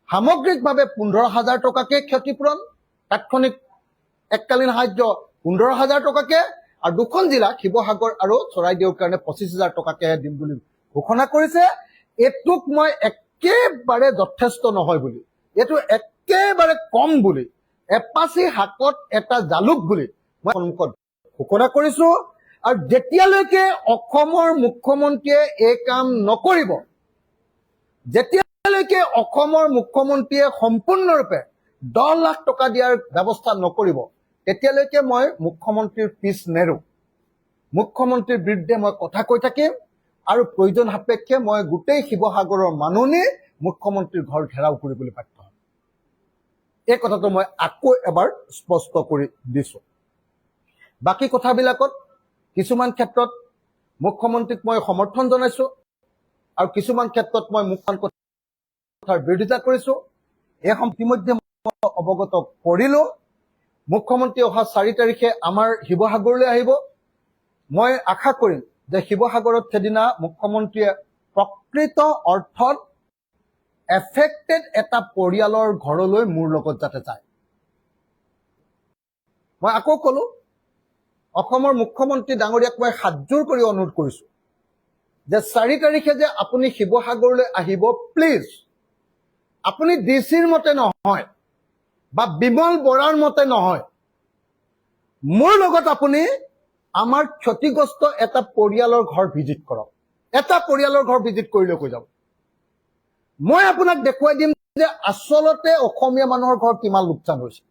সামগ্ৰিকভাৱে 15,000 টকাকে ক্ষতিপূৰণ, তাৎক্ষণিক এককালীন সাহায্য 15,000 টকাকে, আৰু 2খন জিলা শিৱসাগৰ আৰু চৰাইদেউৰ কাৰণে 25,000 টকাকে দিম বুলি ঘোষণা কৰিছে। এইটোক মই একেবাৰে যথেষ্ট নহয় বুলি, এইটো একেবাৰে কম বুলি, এপাচি শাকত এটা জালুক বুলি মই সন্মুখত ঘোষণা কৰিছো। আৰু যেতিয়ালৈকে অসমৰ মুখ্যমন্ত্ৰীয়ে এই কাম নকৰিব, যেতিয়ালৈকে অসমৰ মুখ্যমন্ত্ৰীয়ে সম্পূৰ্ণৰূপে 10 লাখ টকা দিয়াৰ ব্যৱস্থা নকৰিব, তেতিয়ালৈকে মই মুখ্যমন্ত্ৰীৰ পিছ নেৰো। মুখ্যমন্ত্ৰীৰ বিৰুদ্ধে মই কথা কৈ থাকিম, আৰু প্ৰয়োজন সাপেক্ষে মই গোটেই শিৱসাগৰৰ মানুহ নি মুখ্যমন্ত্ৰীৰ ঘৰ ঘেৰাও কৰিবলৈ বাধ্য হ'ম। এই কথাটো মই আকৌ এবাৰ স্পষ্ট কৰি দিছো। বাকী কথাবিলাকত কিছুমান ক্ষেত্ৰত মুখ্যমন্ত্ৰীক মই সমৰ্থন জনাইছো, আৰু কিছুমান ক্ষেত্ৰত মই কথাৰ বিৰোধিতা কৰিছো। এই ইতিমধ্যে মই অৱগত কৰিলো। মুখ্যমন্ত্ৰী অহা 4 তাৰিখে আমাৰ শিৱসাগৰলৈ আহিব। মই আশা কৰিম যে শিৱসাগৰত সেইদিনা মুখ্যমন্ত্ৰীয়ে প্ৰকৃত অৰ্থত এফেক্টেড এটা পৰিয়ালৰ ঘৰলৈ মোৰ লগত যাতে যায়। মই আকৌ কলো, অসমৰ মুখ্যমন্ত্ৰী ডাঙৰীয়াক মই হাতজোৰ কৰি অনুৰোধ কৰিছো যে 4 তাৰিখে যে আপুনি শিৱসাগৰলৈ আহিব, প্লিজ। আপুনি ডিচিৰ মতে নহয়, বা বিমল বৰাৰ মতে নহয়। মোৰ লগত আপুনি আমাৰ ক্ষতিগ্ৰস্ত এটা পৰিয়ালৰ ঘৰ ভিজিট কৰক, এটা পৰিয়ালৰ ঘৰ ভিজিট কৰিলে কৈ যাব। মই আপোনাক দেখুৱাই দিম যে আচলতে অসমীয়া মানুহৰ ঘৰ কিমান লোকচান হৈছে।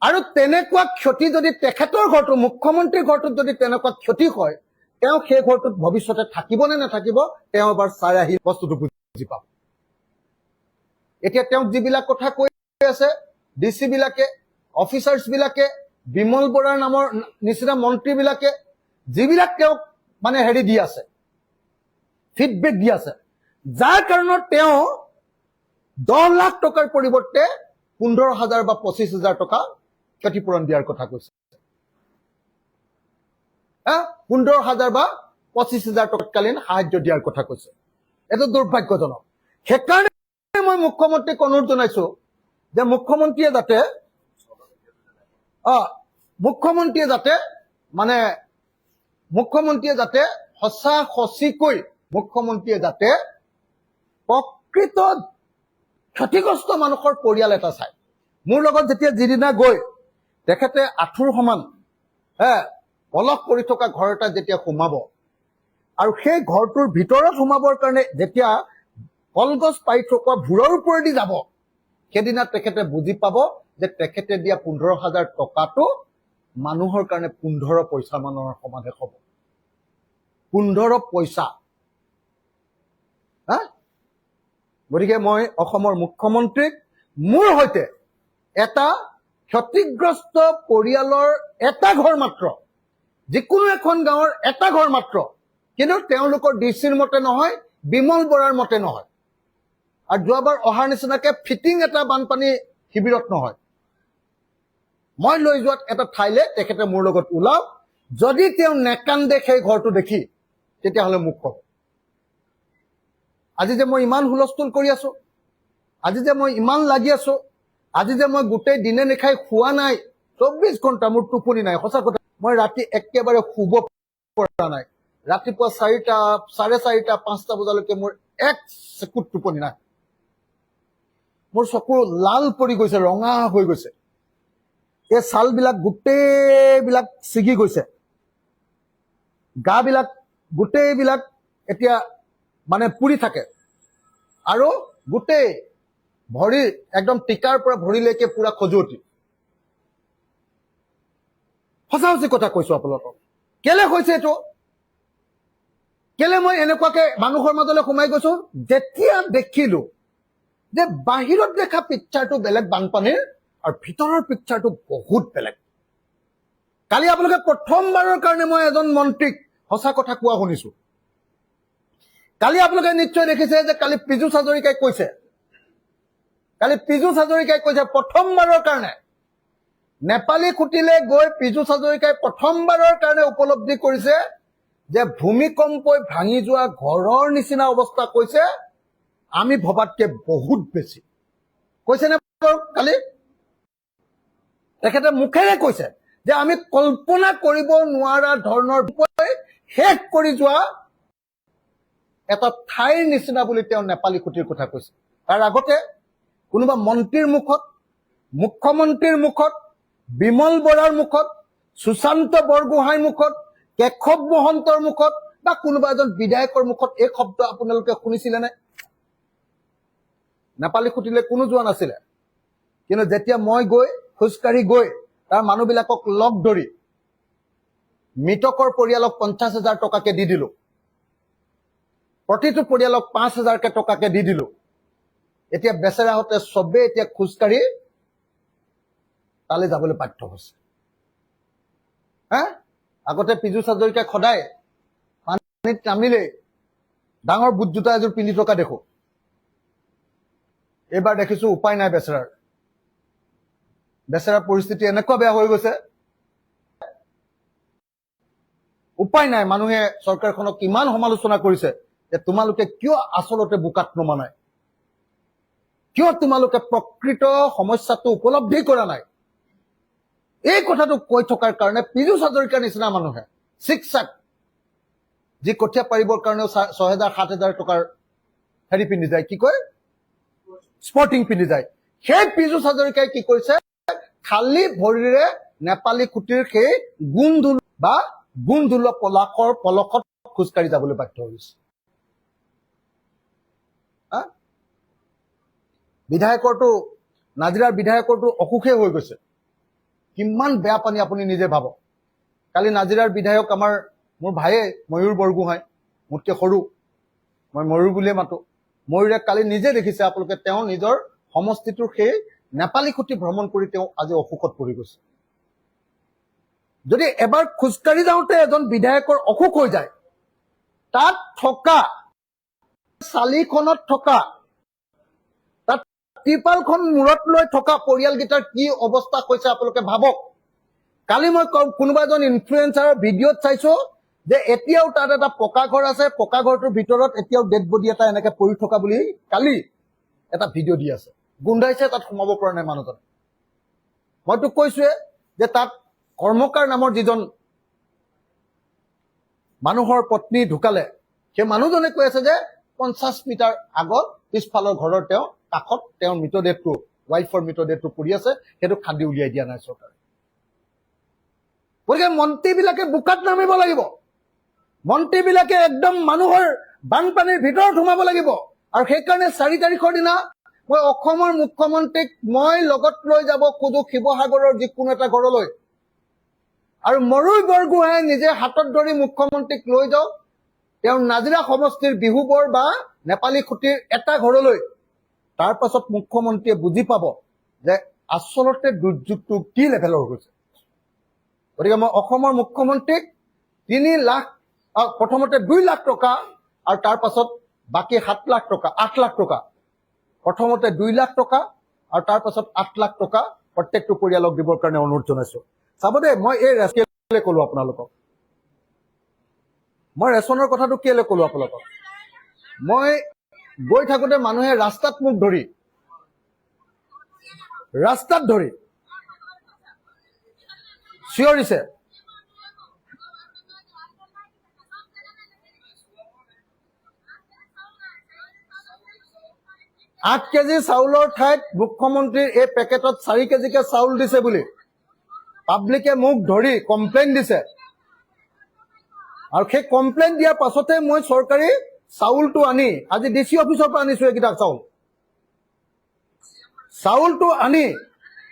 আৰু তেনেকুৱা ক্ষতি যদি তেখেতৰ ঘৰটো, মুখ্যমন্ত্ৰীৰ ঘৰটোত যদি তেনেকুৱা ক্ষতি হয়, তেওঁ সেই ঘৰটোত ভৱিষ্যতে থাকিব নে নাথাকিব, তেওঁ এবাৰ চাই আহি বস্তুটো বুজি পাব। এতিয়া তেওঁক যিবিলাক কথা কৈ আছে ডিচি বিলাকে, অফিচাৰ্ছ বিলাকে, বিমল বৰাৰ নামৰ নিচিনা মন্ত্ৰী বিলাকে, যিবিলাক তেওঁক মানে দি আছে, ফিডবেক দি আছে, যাৰ কাৰণত তেওঁ 10 লাখ টকাৰ পৰিৱৰ্তে 15,000 বা 25,000 টকা ক্ষতিপূৰণ দিয়াৰ কথা কৈছে। 15,000 বা 25,000 তৎকালীন সাহায্য দিয়াৰ কথা কৈছে। এইটো দুৰ্ভাগ্যজনক। সেইকাৰণে মই মুখ্যমন্ত্ৰীক অনুৰোধ জনাইছো যে মুখ্যমন্ত্ৰীয়ে যাতে সঁচা সঁচিকৈ মুখ্যমন্ত্ৰীয়ে যাতে প্ৰকৃত ক্ষতিগ্ৰস্ত মানুহৰ পৰিয়াল এটা চায়। মোৰ লগত যেতিয়া যিদিনা গৈ তেখেতে আঁঠুৰ সমান পলস কৰি থকা ঘৰ এটা যেতিয়া সোমাব, আৰু সেই ঘৰটোৰ ভিতৰত সোমাবৰ কাৰণে যেতিয়া কলগছ পাৰি থকা ভূৰৰ ওপৰেদি যাব, সেইদিনা তেখেতে বুজি পাব যে তেখেতে দিয়া 15,000 টকাটো মানুহৰ কাৰণে 15 পইচা মানুহৰ সমানে হ'ব। 15 পইচা। গতিকে মই অসমৰ মুখ্যমন্ত্ৰীক মোৰ সৈতে এটা ক্ষতিগ্ৰস্ত পৰিয়ালৰ এটা ঘৰ মাত্ৰ, যিকোনো এখন গাঁৱৰ এটা ঘৰ মাত্ৰ, কিন্তু তেওঁলোকৰ ডিচিৰ মতে নহয়, বিমল বৰাৰ মতে নহয়, আৰু যোৱাবাৰ অহাৰ নিচিনাকে ফিটিং এটা বানপানী শিবিৰত নহয়, মই লৈ যোৱাত এটা ঠাইলে তেখেতে মোৰ লগত ওলাওক। যদি তেওঁ নেকান্দে সেই ঘৰটো দেখি, তেতিয়াহ'লে মোক কব। আজি যে মই ইমান হুলস্থুল কৰি আছো, আজি যে মই ইমান লাগি আছো, আজি যে মই গোটেই দিনে নিশাই খোৱা নাই, 24 ঘণ্টা মোৰ টোপনি নাই, সঁচা কথা। মই ৰাতি একেবাৰে শুব পৰা নাই। ৰাতিপুৱা 4টা, 4:30, 5টা বজালৈকে মোৰ এক চেকুট টোপনি নাই। মোৰ চকু লাল পৰি গৈছে, ৰঙা হৈ গৈছে, এই ছালবিলাক গোটেইবিলাক ছিগি গৈছে, গাবিলাক গোটেইবিলাক এতিয়া মানে পুৰি থাকে, আৰু গোটেই ভৰি একদম টিকাৰ পৰা ভৰিলৈকে পুৰা খজুৱতি। সঁচা সঁচি কথা কৈছো আপোনালোকক। কেলে হৈছে এইটো? কেলে মই এনেকুৱাকে মানুহৰ মাজলৈ সোমাই গৈছো? যেতিয়া দেখিলো যে বাহিৰত দেখা পিকচাৰটো বেলেগ বানপানীৰ, আৰু ভিতৰৰ পিকচাৰটো বহুত বেলেগ। কালি আপোনালোকে প্ৰথমবাৰৰ কাৰণে মই এজন মন্ত্ৰীক সঁচা কথা কোৱা শুনিছো। কালি আপোনালোকে নিশ্চয় দেখিছে যে কালি পীযুষ হাজৰিকাই কৈছে প্ৰথমবাৰৰ কাৰণে নেপালী খুটিলে গৈ পীযুষ হাজৰিকাই প্ৰথমবাৰৰ কাৰণে উপলব্ধি কৰিছে যে ভূমিকম্পই ভাঙি যোৱা ঘৰৰ নিচিনা অৱস্থা কৈছে আমি ভবাতকে বহুত বেছি। কৈছে নে কালি? তেখেতে মুখেৰে কৈছে যে আমি কল্পনা কৰিব নোৱাৰা ধৰণৰ শেষ কৰি যোৱা এটা ঠাইৰ নিচিনা বুলি তেওঁ নেপালী খুঁটিৰ কথা কৈছে। তাৰ আগতে কোনোবা মন্ত্ৰীৰ মুখত, মুখ্যমন্ত্ৰীৰ মুখত, বিমল বৰাৰ মুখত, সুশান্ত বৰগোহাঁইৰ মুখত, কেশৱ মহন্তৰ মুখত, বা কোনোবা এজন বিধায়কৰ মুখত এই শব্দ আপোনালোকে শুনিছিলেনে? নেপালী খুঁটিলে কোনো যোৱা নাছিলে, কিন্তু যেতিয়া মই গৈ খোজকাঢ়ি গৈ তাৰ মানুহবিলাকক লগ ধৰি মৃতকৰ পৰিয়ালক 50,000 টকাকে দি দিলো, প্ৰতিটো পৰিয়ালক 5,000 টকাকে দি দিলো। এতিয়া বেচেৰাহঁতে চবেই এতিয়া খোজকাঢ়ি তালৈ যাবলৈ বাধ্য হৈছে। আগতে পীযুষ হাজৰিকাক সদায় পানীত নামিলে ডাঙৰ বুট জোতা এযোৰ পিন্ধি থকা দেখো, এইবাৰ দেখিছো উপায় নাই বেচেৰাৰ পৰিস্থিতি এনেকুৱা বেয়া হৈ গৈছে, উপায় নাই। মানুহে চৰকাৰখনক কিমান সমালোচনা কৰিছে যে তোমালোকে কিয় আচলতে বোকাত নমা নাই, কিয় তোমালোকে প্ৰকৃত সমস্যাটো উপলব্ধি কৰা নাই। এই কথাটো কৈ থকাৰ কাৰণে পীযুষ হাজৰিকাৰ নিচিনা মানুহে চিকচাক, যি কঠীয়া পাৰিবৰ কাৰণেও 6,000 7,000 টকাৰ পিন্ধি যায়, কি কয় স্পৰ্টিং পিন্ধি যায়। সেই পীযুষ হাজৰিকাই কি কৰিছে, খালী ভৰিৰে নেপালী খুঁটিৰ সেই গোন্ধুল পলকত খোজকাঢ়ি যাবলৈ বাধ্য হৈছে। নাজিৰাৰ বিধায়কৰটো অসুখেই হৈ গৈছে। কিমান বেয়া পানী আপুনি নিজে ভাবক। কালি নাজিৰাৰ বিধায়ক মোৰ ভায়ে ময়ূৰ বৰগোহাঁই, মোতকৈ সৰু, মই ময়ূৰ বুলিয়ে মাতো। ময়ূৰে কালি নিজে দেখিছে আপোনালোকে, তেওঁ নিজৰ সমষ্টিটোৰ সেই নেপালী খুঁটি ভ্ৰমণ কৰি তেওঁ আজি অসুখত পৰি গৈছে। যদি এবাৰ খোজকাঢ়ি যাওঁতে এজন বিধায়কৰ অসুখ হৈ যায়, তাত থকা চালিখনত থকা, তাত ত্ৰিপালখন মূৰত লৈ থকা পৰিয়ালকেইটাৰ কি অৱস্থা হৈছে আপোনালোকে ভাবক। কালি মই কোনোবা এজন ইনফ্লুৱেঞ্চাৰৰ ভিডিঅ'ত চাইছো যে এতিয়াও তাত এটা পকা ঘৰ আছে, পকা ঘৰটোৰ ভিতৰত এতিয়াও ডেড বডি এটা এনেকে পৰি থকা বুলি কালি এটা ভিডিঅ' দি আছে। গোন্ধাইছে, তাত সোমাব পৰা নাই মানুহজনে। মইতো কৈছোৱে যে তাত কৰ্মকাৰ নামৰ যিজন মানুহৰ পত্নী ঢুকালে, সেই মানুহজনে কৈ আছে যে 50 মিটাৰ আগত পিছফালৰ ঘৰৰ কাষত তেওঁৰ মৃতদেহটো, ৱাইফৰ মৃতদেহটো পৰি আছে, সেইটো খান্দি উলিয়াই দিয়া নাই চৰকাৰে। গতিকে মন্ত্ৰীবিলাকে বোকাত নামিব লাগিব। মন্ত্ৰীবিলাকে একদম মানুহৰ বানপানীৰ ভিতৰত সোমাব লাগিব। আৰু সেইকাৰণে 4 তাৰিখৰ দিনা মই অসমৰ মুখ্যমন্ত্ৰীক মই লগত লৈ যাব খোজো শিৱসাগৰৰ যিকোনো এটা ঘৰলৈ। আৰু ময়ূৰ বৰগোহাঁয়ে নিজে হাতত ধৰি মুখ্যমন্ত্ৰীক লৈ যাওক তেওঁৰ নাজিৰা সমষ্টিৰ বিহুবৰ বা নেপালী খুঁটিৰ এটা ঘৰলৈ। তাৰ পাছত মুখ্যমন্ত্ৰীয়ে বুজি পাব যে আচলতে দুৰ্যোগটো কি লেভেলৰ হৈছে। গতিকে মই অসমৰ মুখ্যমন্ত্ৰীক 3 লাখ, প্ৰথমতে 2 লাখ টকা আৰু তাৰ পাছত বাকী 7 লাখ টকা, 8 লাখ টকা, প্ৰথমতে 2 লাখ টকা আৰু তাৰ পাছত 8 লাখ টকা প্ৰত্যেকটো পৰিয়ালক দিবৰ কাৰণে অনুৰোধ জনাইছো। চাব দে, মই এই কেলে ক'লো আপোনালোকক, মই ৰেচনৰ কথাটো কেলে ক'লো আপোনালোকক। মই গৈ থাকোঁতে মানুহে ৰাস্তাত মোক ধৰি চিঞৰিছে, 8 কেজি চাউলৰ ঠাইত মুখ্যমন্ত্ৰীৰ এই পেকেটত 4 কেজিকে চাউল দিছে বুলি পাব্লিকে মোক ধৰি কমপ্লেইন দিছে। আৰু সেই কমপ্লেইন দিয়াৰ পাছতে মই চৰকাৰী চাউলটো আনি, আজি ডিচি অফিচৰ পৰা আনিছো এইকেইটা চাউলটো আনি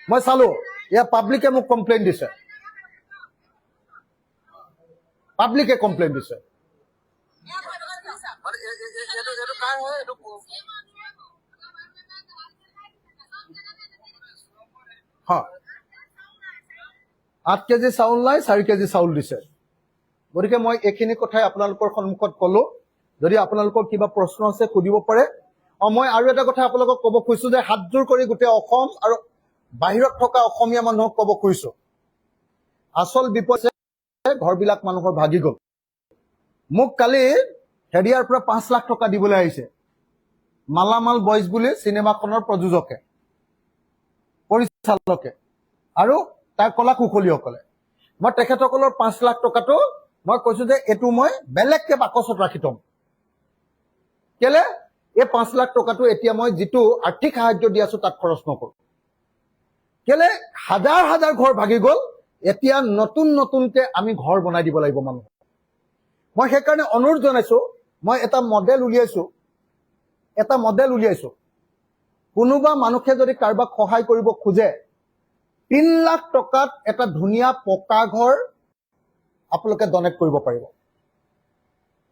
মই চালো, ইয়াৰ পাব্লিকে মোক কমপ্লেইন দিছে। পাব্লিকে কমপ্লেইন দিছে। হা, 8 কেজি চাউল নাই, 4 কেজি চাউল দিছে। গতিকে মই এইখিনি কথাই আপোনালোকৰ সন্মুখত ক'লো। যদি আপোনালোকৰ কিবা প্ৰশ্ন আছে সুধিব পাৰে। মই আৰু এটা কথা আপোনালোকক ক'ব খুজিছো যে হাতযোৰ কৰি গোটেই অসম আৰু বাহিৰত থকা অসমীয়া মানুহক ক'ব খুজিছো, আচল বিপদ ঘৰবিলাক মানুহৰ ভাগি গ'ল। মোক কালি হেৰিয়াৰ পৰা 5 লাখ টকা দিবলৈ আহিছে মালামাল বয়জ বুলি চিনেমাখনৰ প্ৰযোজকে, পৰিচালকে আৰু তাৰ কলা কুশলীসকলে। মই তেখেতসকলৰ 5 লাখ টকাটো মই কৈছো যে এইটো মই বেলেগকে বাকচত ৰাখি থম। কেলে এই 5 লাখ টকাটো এতিয়া মই যিটো আৰ্থিক সাহায্য দি আছো তাত খৰচ নকৰো। কেলে হাজাৰ হাজাৰ ঘৰ ভাগি গ'ল, এতিয়া নতুনকে আমি ঘৰ বনাই দিব লাগিব মানুহক। মই সেইকাৰণে অনুৰোধ জনাইছো, মই এটা মডেল উলিয়াইছো। কোনোবা মানুহে যদি কাৰোবাক সহায় কৰিব খোজে 3 লাখ টকাত এটা ধুনীয়া পকা ঘৰ আপোনালোকে ডনেট কৰিব পাৰিব।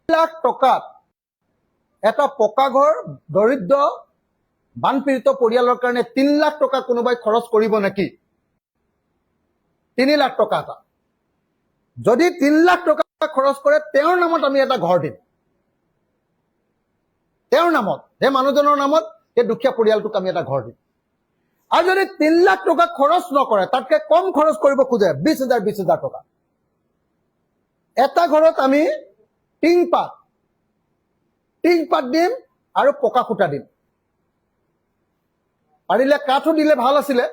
3 লাখ টকাত এটা পকা ঘৰ দৰিদ্ৰ বানপীড়িত পৰিয়ালৰ কাৰণে 3 লাখ টকা কোনোবাই খৰচ কৰিব নেকি? 3 লাখ টকা এটা যদি 3 লাখ টকা খৰচ কৰে, তেওঁৰ নামত আমি এটা ঘৰ দিম। তেওঁৰ নামত, সেই মানুহজনৰ নামত সেই দুখীয়া পৰিয়ালটোক আমি এটা ঘৰ দিম। আৰু যদি 3 লাখ টকা খৰচ নকৰে, তাতকে কম খৰচ কৰিব খোজে 20,000 টকা, এটা ঘৰত আমি টিংপাত দিম আৰু পকা খুঁটা দিম। পাৰিলে কাঠো দিলে ভাল আছিলে।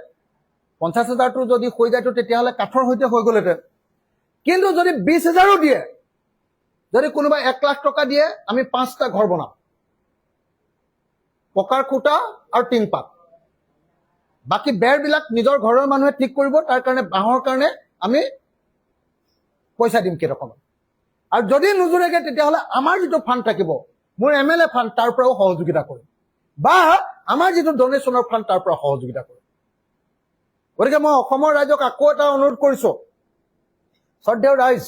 50,000টো যদি হৈ যায়তো তেতিয়াহ'লে কাঠৰ সৈতে হৈ গ'লহেঁতেন। কিন্তু যদি 20,000ও দিয়ে, যদি কোনোবাই 1 লাখ টকা দিয়ে, আমি 5টা ঘৰ বনাম। পকাৰ খুঁটা আৰু টিংপাত। বাকী বেৰবিলাক নিজৰ ঘৰৰ মানুহে ঠিক কৰিব, তাৰ কাৰণে বাঁহৰ কাৰণে আমি পইচা দিম কেইটকামান। আৰু যদি নোজোৰেগে তেতিয়াহ'লে আমাৰ যিটো ফাণ্ড থাকিব, মোৰ MLA ফাণ্ড, তাৰ পৰাও সহযোগিতা কৰিম, বা আমাৰ যিটো ডনেশ্যনৰ ফাণ্ড তাৰ পৰা সহযোগিতা কৰিম। গতিকে মই অসমৰ ৰাইজক আকৌ এটা অনুৰোধ কৰিছোঁ, শ্ৰদ্ধেয় ৰাইজ,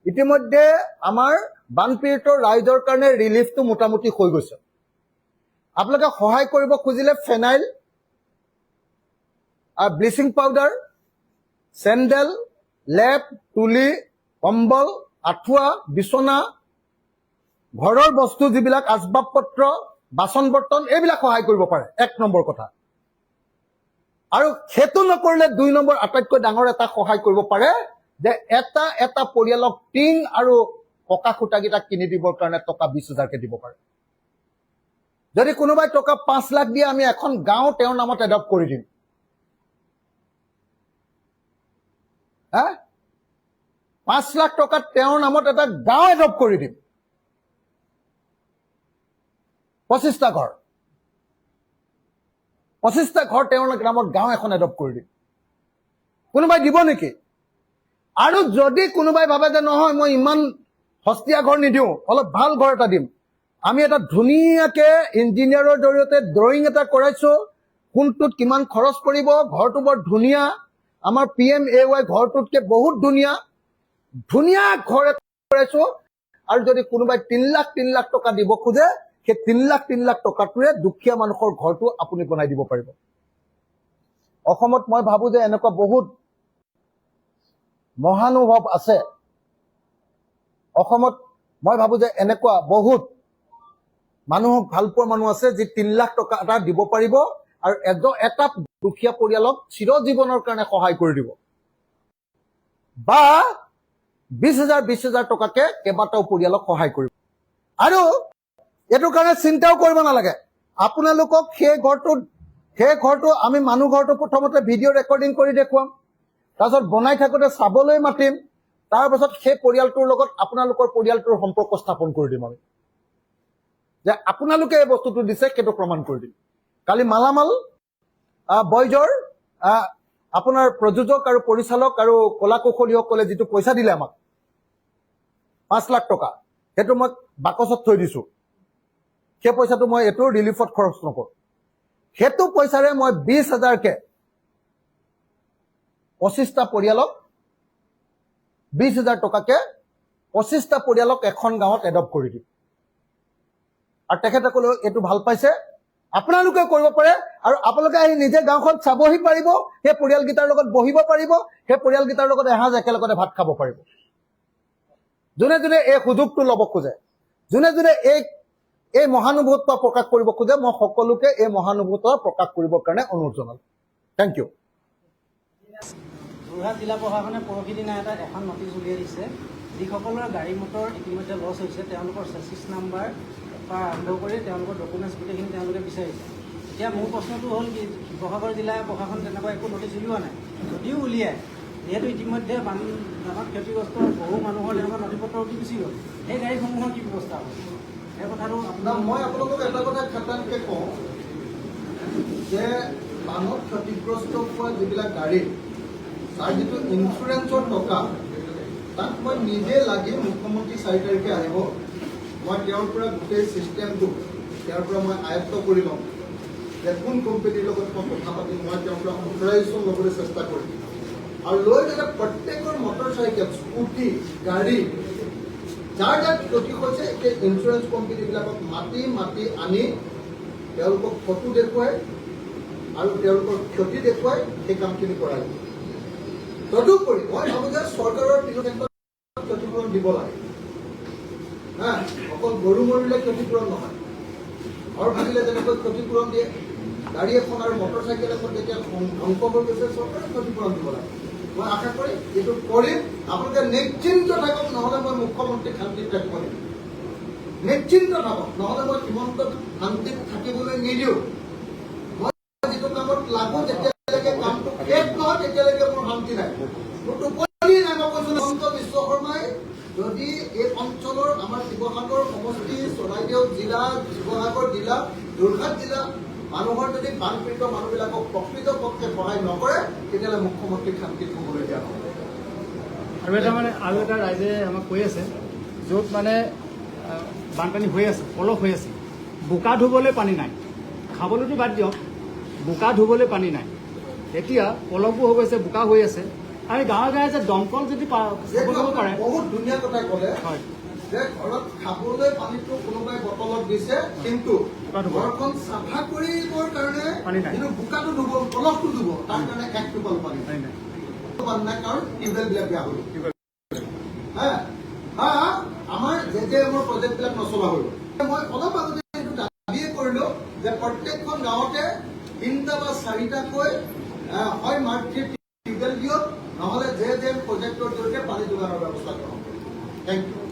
ইতিমধ্যে আমাৰ বানপীড়িত ৰাইজৰ কাৰণে ৰিলিফটো মোটামুটি হৈ গৈছে। আপোনালোকে সহায় কৰিব খুজিলে ফেনাইল, ব্লিচিং পাউডাৰ, চেণ্ডেল, লেপ, তুলি, কম্বল, আঁঠুৱা, বিচনা, ঘৰৰ বস্তু যিবিলাক আচবাব পত্ৰ, বাচন বৰ্তন, এইবিলাক সহায় কৰিব পাৰে, 1 নম্বৰ কথা। আৰু সেইটো নকৰিলে 2 নম্বৰ আটাইতকৈ ডাঙৰ এটা সহায় কৰিব পাৰে যে এটা এটা পৰিয়ালক টিং আৰু পকা খুঁটাকেইটা কিনি দিবৰ কাৰণে টকা 20,000কে দিব পাৰে। যদি কোনোবাই টকা 5 লাখ দিয়ে, আমি এখন গাঁও তেওঁৰ নামত এডপ্ট কৰি দিম। 5 লাখ টকাত তেওঁৰ নামত এটা গাঁও এডপ্ট কৰি দিম, 25টা ঘৰ। 25টা ঘৰ তেওঁৰ নামত গাঁও এখন এডপ্ট কৰি দিম। কোনোবাই দিব নেকি? আৰু যদি কোনোবাই ভাবে যে নহয়, মই ইমান সস্তীয়া ঘৰ নিদিওঁ, অলপ ভাল ঘৰ এটা দিম, আমি এটা ধুনীয়াকে ইঞ্জিনিয়াৰৰ জৰিয়তে ড্ৰয়িং এটা কৰাইছো, কোনটোত কিমান খৰচ পৰিব, ঘৰটো বৰ ধুনীয়া, আমাৰ PMAY ঘৰটোতকে বহুত ধুনীয়া, ধুনীয়া ঘৰ এটা কৰাইছো। আৰু যদি কোনোবাই 3 লাখ টকা দিব খোজে, সেই 3 লাখ টকাটোৰে দুখীয়া মানুহৰ ঘৰটো আপুনি বনাই দিব পাৰিব। অসমত মই ভাবো যে এনেকুৱা বহুত মহানুভৱ আছে। অসমত মই ভাবো যে এনেকুৱা বহুত মানুহক ভাল পোৱা মানুহ আছে, যি 3 লাখ টকা এটা দিব পাৰিব আৰু এটা দুখীয়া পৰিয়ালক চিৰজীৱনৰ কাৰণে সহায় কৰি দিব, বা 20,000 টকাকে কেইবাটাও পৰিয়ালক সহায় কৰিব। আৰু এইটোৰ কাৰণে চিন্তাও কৰিব নালাগে। আপোনালোকক সেই ঘৰটো আমি মানুহ ঘৰটো প্ৰথমতে ভিডিঅ' ৰেকৰ্ডিং কৰি দেখুৱাম, তাৰপিছত বনাই থাকোঁতে চাবলৈ মাতিম, তাৰপাছত সেই পৰিয়ালটোৰ লগত আপোনালোকৰ পৰিয়ালটোৰ সম্পৰ্ক স্থাপন কৰি দিম আমি, যে আপোনালোকে এই বস্তুটো দিছে সেইটো প্ৰমাণ কৰি দিম। কালি মালামাল বয়জৰ আপোনাৰ প্ৰযোজক আৰু পৰিচালক আৰু কলা কৌশলীসকলে যিটো পইচা দিলে আমাক 5 লাখ টকা, সেইটো মই বাকচত থৈ দিছোঁ। সেই পইচাটো মই এইটো ৰিলিফত খৰচ নকৰোঁ। সেইটো পইচাৰে মই 20,000কে 25টা পৰিয়ালক 20,000 টকাকে 25টা পৰিয়ালক এখন গাঁৱত এডপ্ট কৰি দিম। আৰু তেখেতসকলেও এইটো ভাল পাইছে, আপোনালোকেও কৰিব পাৰে। আৰু আপোনালোকে আহি নিজে গাঁওখন চাবহি পাৰিব, সেই পৰিয়ালকেইটাৰ লগত বহিব পাৰিব, সেই পৰিয়ালকেইটাৰ লগত এসাঁজ একেলগতে ভাত খাব পাৰিব। যোনে যোনে এই সুযোগটো ল'ব খোজে, যোনে যোনে এই মহানুভৱত্ব প্ৰকাশ কৰিব খোজে, মই সকলোকে এই মহানুভৱত্ব প্ৰকাশ কৰিবৰ কাৰণে অনুৰোধ জনালোঁ। Thank U. যোৰহাট জিলা প্ৰশাসনে পৰহি দিনা এখন নটিচ উলিয়াই দিছে, যিসকলৰ গাড়ী মটৰ ইতিমধ্যে লছ হৈছে তেওঁলোকৰ চেচিছ নাম্বাৰ পৰা আৰম্ভ কৰি তেওঁলোকৰ ডকুমেণ্টছ গোটেইখিনি তেওঁলোকে বিচাৰিছে। এতিয়া মোৰ প্ৰশ্নটো হ'ল কি, শিৱসাগৰ জিলা প্ৰশাসন তেনেকুৱা একো নটিচ উলিওৱা নাই। যদিও উলিয়ায়, যিহেতু ইতিমধ্যে বানত ক্ষতিগ্ৰস্ত বহু মানুহৰ তেনেকুৱা নথি পত্ৰ উঠি গুচি গ'ল, সেই গাড়ীসমূহৰ কি ব্যৱস্থা হ'ব? সেই কথাটো মই আপোনালোকক এটা কথা খাটাংকে কওঁ যে বানত ক্ষতিগ্ৰস্ত হোৱা যিবিলাক গাড়ী, তাৰ যিটো ইঞ্চুৰেঞ্চৰ টকা, তাত মই নিজে লাগি মুখ্যমন্ত্ৰী 4 তাৰিখে আহিব, মই তেওঁৰ পৰা গোটেই ছিষ্টেমটো তেওঁৰ পৰা মই আয়ত্ত কৰি ল'ম যে কোন কোম্পানীৰ লগত মই কথা পাতি মই তেওঁৰ পৰা অথৰাইজেশ্যন ল'বলৈ চেষ্টা কৰিম। আৰু লৈ যাতে প্ৰত্যেকৰ মটৰচাইকেল, স্কুটি, গাড়ী যাৰ যাৰ ক্ষতি হৈছে, সেই ইঞ্চুৰেঞ্চ কোম্পানীবিলাকক মাতি আনি তেওঁলোকক ফটো দেখুৱাই আৰু তেওঁলোকৰ ক্ষতি দেখুৱাই সেই কামখিনি কৰাই। তদুপৰি মই ভাবোঁ যে চৰকাৰৰ কিছু ক্ষেত্ৰত ক্ষতিপূৰণ দিব লাগে। অকল গৰু মৰিলে ক্ষতিপূৰণ নহয়, ঘৰ ভাঙিলে যেনেকৈ ক্ষতিপূৰণ দিয়ে, গাড়ী এখন আৰু মটৰচাইকেল এখন যেতিয়া ধ্বংস হৈ গৈছে, চৰকাৰে ক্ষতিপূৰণ দিব লাগে। মই আশা কৰি এইটো কৰিম। আপোনালোকে নিশ্চিন্ত থাকক, নহ'লে মই মুখ্যমন্ত্ৰীক শান্তিত ৰাখিব লাগিব। নিশ্চিন্ত থাকক, নহ'লে মই হিমন্তক শান্তিত থাকিবলৈ নিদিওঁ। মই যিটো কামত লাগো, যেতিয়ালৈকে কামটো শেষ নহয় তেতিয়ালৈকে মোৰ শান্তি নাই, মোৰ টোপনি নাই। মই কৈছোঁ হিমন্ত বিশ্ব শৰ্মাই যদি এই অঞ্চলৰ আমাৰ শিৱসাগৰ সমষ্টি, চৰাইদেউ জিলা, শিৱসাগৰ জিলা, যোৰহাট জিলা মানুহৰ যদি বানপীড়িত মানুহবিলাকক প্ৰকৃতপক্ষে সহায় নকৰে তেতিয়াহ'লে মুখ্যমন্ত্ৰীক শান্তিত শুবলৈ দিয়া নহ'ব। আৰু এটা ৰাইজে আমাক কৈ আছে য'ত মানে বানপানী হৈ আছে, পলস হৈ আছে, বোকা ধুবলৈ পানী নাই, খাবলৈতো বাদ দিয়ক, বোকা ধুবলৈ পানী নাই। এতিয়া পলসবোৰ হৈ গৈছে, বোকা হৈ আছে, আৰু গাঁৱে গাঁৱে যে দমকল যদি এইটো যাব পাৰে, বহুত ধুনীয়া কথা ক'লে হয়, যে ঘৰত খাবলৈ পানীটো কোনোবাই বটলত দিছে, কিন্তু ঘৰখন চাফা কৰিবৰ কাৰণে পানী নাই। কিন্তু বোকাটো ধুব, পলসটো ধুব, তাৰ কাৰণে এক টোপাল পানী পানী নাই। পানী নাই, কাৰণ টিউবৱেলবিলাক বেয়া হ'ল। আমাৰ JJM-ৰ প্ৰজেক্টবিলাক নচলা হৈ গ'ল। মই অলপ আগতে এইটো দাবীয়ে কৰিলো যে প্ৰত্যেকখন গাঁৱতে 3টা বা 4টাকৈ হয় মাৰ্কশ্বিট টিউবৱেল দিয়ক, নহ'লে JJM প্ৰজেক্টৰ জৰিয়তে পানী যোগানৰ ব্যৱস্থা কৰক। Thank U.